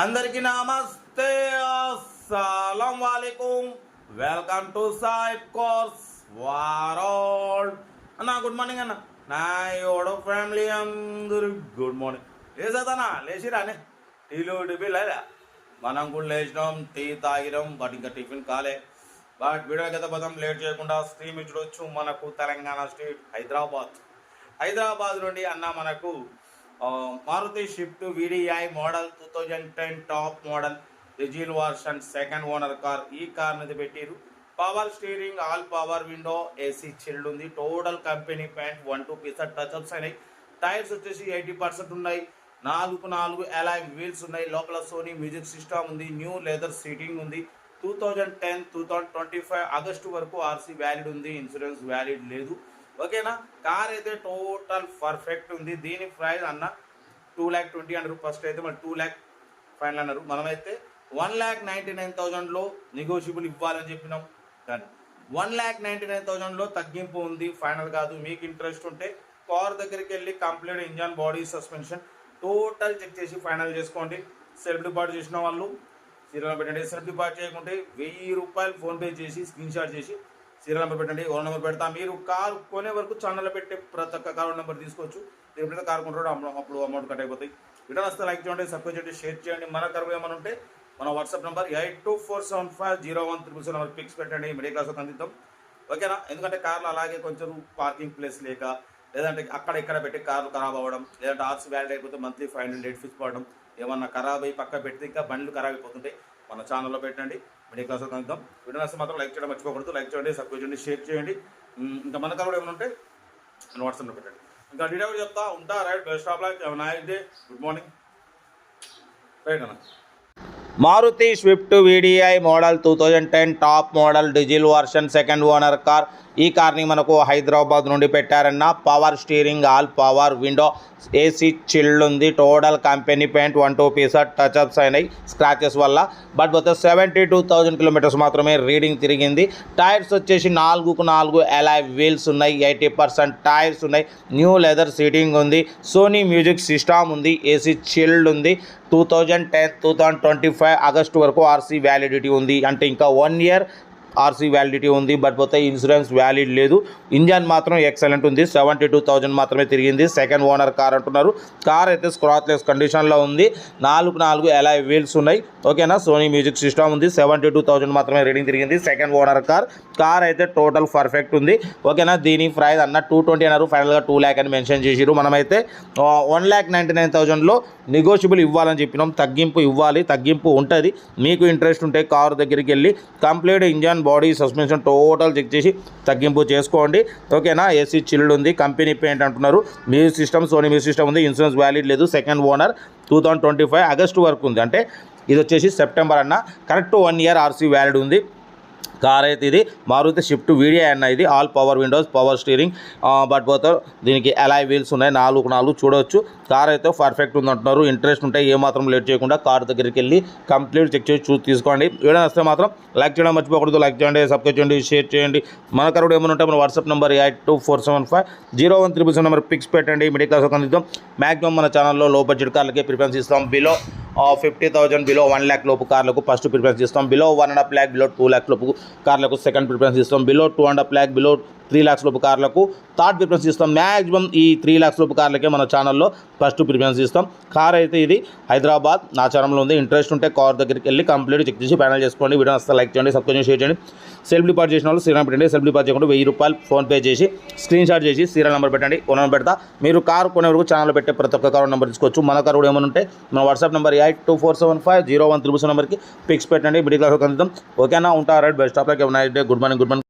అందరికీ నమస్తే, అస్సలం వాలేకుమ్. Welcome to Sai course world. అన్న గుడ్ మార్నింగ్ అన్న. నా యోడో ఫ్యామిలీ అందరు గుడ్ మార్నింగ్. లేచదన్నా లేచిరానే టీలు టిఫిన్ లేదా? మనం కూడా లేచినాం, టీ తాగినాం, బట్ ఇంకా టిఫిన్ కాలే. బట్ వీడియో కదా పదం లేట్ చేయకుండా స్ట్రీమ్ చూడొచ్చు. మనకు తెలంగాణ స్టేట్ హైదరాబాద్ నుండి అన్న మనకు Maruti Swift VDI model 2010 top model diesel version second owner car. ఈ కార్ మీద పెట్టిరు. Power steering, all power window, AC chilled ఉంది. Total company paint 1-2 pieces touchups అయినాయి. టైర్స్ వచ్చేసి 80% ఉన్నాయి. 4 అలాయ్ వీల్స్ ఉన్నాయి. లోపల సోనీ మ్యూజిక్ సిస్టమ్ ఉంది. న్యూ లెదర్ సీటింగ్ ఉంది. 2010-2025 ఆగస్టు వరకు ఆర్సీ వ్యాలిడ్ ఉంది. ఇన్సూరెన్స్ వ్యాలిడ్ లేదు. ఓకేనా? కార్ అయితే టోటల్ పర్ఫెక్ట్ ఉంది. దీని ప్రైస్ అన్న 2,20,000 అన్నారు. ఫస్ట్ అయితే మరి 2,05,000 అన్నారు. మనమైతే 1,99,000లో నెగోషియబుల్ ఇవ్వాలని చెప్పినాం. కానీ 1,99,000లో తగ్గింపు ఉంది, ఫైనల్ కాదు. మీకు ఇంట్రెస్ట్ ఉంటే కార్ దగ్గరికి వెళ్ళి complete engine, body, suspension total check చేసి ఫైనల్ చేసుకోండి. సెల్ఫ్ డిపాజిట్ చేసిన వాళ్ళు సీరియల్ పెట్టండి. సెల్ఫ్ డిపాజిట్ చేయకుంటే ₹1,000 ఫోన్పే చేసి స్క్రీన్ షాట్ చేసి సీరియల్ నెంబర్ పెట్టండి. ఓన్ నెంబర్ పెడతా. మీరు కారు కొనే వరకు ఛానల్లో పెట్టే ప్రతి ఒక్క కారు నెంబర్ తీసుకోవచ్చు. ఎప్పుడైతే కారు కొంటారో అప్పుడు అమౌంట్ కట్ అయిపోతాయి. రిటర్న్ వస్తే లైక్ చేయండి, సబ్స్క్రైబ్ చేయండి, షేర్ చేయండి. మన కారు ఏమైనా ఉంటే మన వాట్సాప్ నెంబర్ 82475013 నెంబర్ పిక్స్ పెట్టండి. మిడిల్ క్లాస్లో అందిద్దాం. ఓకేనా? ఎందుకంటే కార్లు అలాగే కొంచెం పార్కింగ్ ప్లేస్ లేక, లేదంటే అక్కడ ఇక్కడ పెట్టి కార్లు ఖరాబ్ అవ్వడం, లేదంటే ఆర్సీ వ్యాలిడ్ అయిపోతే మంత్లీ 500 లేట్ ఫీజు పడడం, ఏమన్నా ఖరాబ్ అయ్యి పక్క పెడితే ఇంకా బండ్లు ఖరాబ్ అయిపోతుంటాయి. మన ఛానల్లో పెట్టండి. మిడిల్ క్లాస్లో కలుద్దాం. వీడియో నచ్చితే మాత్రం లైక్ చేయడం మర్చిపోకూడదు. లైక్ చేయండి, సబ్స్క్రైబ్ చేయండి, షేర్ చేయండి. ఇంకా మన కారు ఏమైనా ఉంటే మన వాట్సాప్లో పెట్టండి. ఇంకా డీటెయిల్ కూడా చెప్తా ఉంటా. Right, best of luck, nice day, good morning. Right అన్న. Maruti Swift VDI model 2010 top model diesel version second owner car. ఈ కార్ని మనకు హైదరాబాద్ నుండి పెట్టారన్న. Power steering, all power window, AC chilled ఉంది. Total company paint 1-2 pieces touchups అయినాయి scratches వల్ల. But పోతే 72,000 కిలోమీటర్స్ మాత్రమే రీడింగ్ తిరిగింది. టైర్స్ వచ్చేసి 4 అలాయ్ వీల్స్ ఉన్నాయి. 80% టైర్స్ ఉన్నాయి. న్యూ లెదర్ సీటింగ్ ఉంది. సోనీ మ్యూజిక్ సిస్టమ్ ఉంది. ఏసీ చిల్డ్ ఉంది. 2010-2025 ఆగస్టు వరకు ఆర్సీ వ్యాలిడిటీ ఉంది. అంటే ఇంకా 1 ఇయర్ ఆర్సీ వ్యాలిడిటీ ఉంది. బట్ పోతే ఇన్సూరెన్స్ వ్యాలిడ్ లేదు. ఇంజన్ మాత్రం ఎక్సలెంట్ ఉంది. 72,000 మాత్రమే తిరిగింది. సెకండ్ ఓనర్ కార్ అంటున్నారు. కార్ అయితే స్క్రాచ్లెస్ కండిషన్లో ఉంది. 4 అలాయ్ వీల్స్ ఉన్నాయి. ఓకేనా? సోనీ మ్యూజిక్ సిస్టమ్ ఉంది. 72,000 మాత్రమే రీడింగ్ తిరిగింది. Second owner car. కార్ అయితే టోటల్ పర్ఫెక్ట్ ఉంది. ఓకేనా? దీని ప్రైస్ అన్న 220 అన్నారు. ఫైనల్గా 2,00,000 అని మెన్షన్ చేసిరు. మనమైతే 1,99,000లో నెగోషియబుల్ ఇవ్వాలని చెప్పినాం. తగ్గింపు ఇవ్వాలి, తగ్గింపు ఉంటుంది. మీకు ఇంట్రెస్ట్ ఉంటే కారు దగ్గరికి వెళ్ళి complete engine, body, suspension total check చేసి తగ్గింపు చేసుకోండి. ఓకేనా? ఏసీ చిల్డ్ ఉంది. కంపెనీ పెయింట్ అంటున్నారు. Music system, Sony music system ఉంది. ఇన్సూరెన్స్ వ్యాలిడ్ లేదు. సెకండ్ ఓనర్ 2025 ఆగస్టు వరకు ఉంది. అంటే ఇది వచ్చేసి సెప్టెంబర్ అన్న. కరెక్ట్ 1 ఇయర్ ఆర్సీ వ్యాలిడ్ ఉంది. కార్ అయితే ఇది మారుతి షిఫ్ట్ వీడిఐ అన్న. ఇది all power windows, power steering, but పోతే దీనికి అలాయ్ వీల్స్ ఉన్నాయి. 4 చూడవచ్చు. కార్ అయితే పర్ఫెక్ట్ ఉంది అంటున్నారు. ఇంట్రెస్ట్ ఉంటే ఏమాత్రం లేట్ చేయకుండా కార్ దగ్గరికి వెళ్ళి కంప్లీట్ చెక్ చేసి చూసి తీసుకోండి. వీడియో వస్తే మాత్రం లైక్ చేయడం మర్చిపోకూడదు. లైక్ చేయండి, సబ్స్క్రైబ్ చేయండి, షేర్ చేయండి. మన కారు ఏమైనా ఉంటే మన వాట్సాప్ నెంబర్ 82475013 నెంబర్ పిక్స్ పెట్టండి. మిడిల్ క్లాస్ అందిద్దాం. మ్యాక్సిమం మన ఛానల్లో లో బడ్జెట్ కార్లకే ప్రిఫరెన్స్ ఇస్తాం. బిలో 50,000, బిలో 1 lakh లోపు కార్లకు ఫస్ట్ ప్రిఫరెన్స్ ఇస్తాం. బిలో 1.5 lakh, బిలో 2 lakh లోపు కార్లకు సెకండ్ ప్రిఫరెన్స్ ఇస్తాం. బిలో 2.5 lakh, బిలో 3 lakhs లోపు కార్లకు థర్డ్ ప్రిఫరెన్స్ ఇస్తాం. మ్యాక్సిమం ఈ 3 lakhs లోపు కార్లకే మన ఛానల్లో ఫస్ట్ ప్రిఫరెన్స్ ఇస్తాం. కార్ అయితే ఇది హైదరాబాద్ నా ఛానల్లో ఉంది. ఇంట్రెస్ట్ ఉంటే కార్ దగ్గరికి వెళ్ళి కంప్లీట్ చెక్ చేసి ఫైనల్ చేసుకోండి. వీడియో వస్తే లైక్ చేయండి, సబ్స్క్రైబ్ చేయండి, షేర్ చేయండి. సెల్ఫ్ డిపాజిట్ చేసిన వాళ్ళు సీరియల్ పెట్టండి. సెల్ఫ్ డిపాజిట్ చేయకుండా ₹1,000 ఫోన్పే చేసి స్క్రీన్ షాట్ చేసి సీరియల్ నెంబర్ పెట్టండి. ఓన్ నెంబర్ పెడతా. మీరు కారు కొనే వరకు ఛానల్లో పెట్టే ప్రతి ఒక్క కారు నెంబర్ తీసుకోవచ్చు. మన కారు కూడా ఏమైనా ఉంటే మన వాట్సాప్ నెంబర్ 82475013 నెంబర్కి పిక్స్ పెట్టండి. మిడిల్ క్లాస్ కందిద్దాం. ఓకేనా? ఉంటా. Right, best of luck, nice day, good morning.